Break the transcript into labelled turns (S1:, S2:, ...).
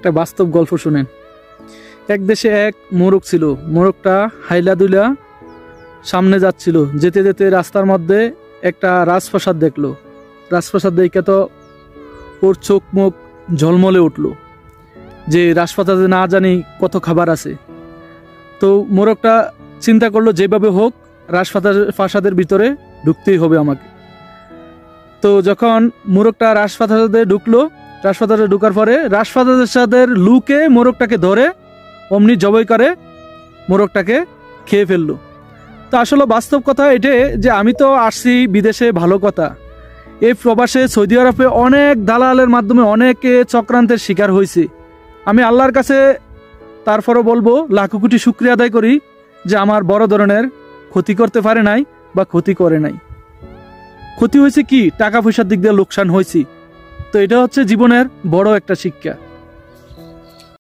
S1: একটা বাস্তব গল্প শুনেন। এক দেশে এক মোরগ ছিল। মোরগটা হাইলা দুইলা সামনে যাচ্ছিল। যেতে যেতে রাস্তার মধ্যে একটা রাজপ্রাসাদ দেখলো। রাজপ্রাসাদ দেখে তো ওর চোখ মুখ ঝলমলে উঠলো যে রাজপ্রাসাদে না জানি কত খাবার আছে। তো মোরগটা চিন্তা করলো যেভাবে হোক রাজপ্রাসাদের ভিতরে ঢুকতেই হবে আমাকে। তো যখন মোরগটা রাজপ্রাসাদে ঢুকলো, রাজপ্রাসাদে ঢুকার পরে রাজপ্রাসাদের লুকে মোরগটাকে ধরে অমনি জবাই করে মোরগটাকে খেয়ে ফেললো। তো আসলে বাস্তব কথা এটাই যে আমি তো আসছি বিদেশে, ভালো কথা, এই প্রবাসে সৌদি আরবে অনেক দালালের মাধ্যমে অনেকে চক্রান্তের শিকার হয়েছে। আমি আল্লাহর কাছে তারপরও বলবো লাখো কোটি শুকরিয়া আদায় করি যে আমার বড় ধরনের ক্ষতি করতে পারে নাই বা ক্ষতি করে নাই। ক্ষতি হয়েছে কি, টাকা পয়সার দিক দিয়ে লোকসান হয়েছে। তো এটা হচ্ছে জীবনের বড় একটা শিক্ষা।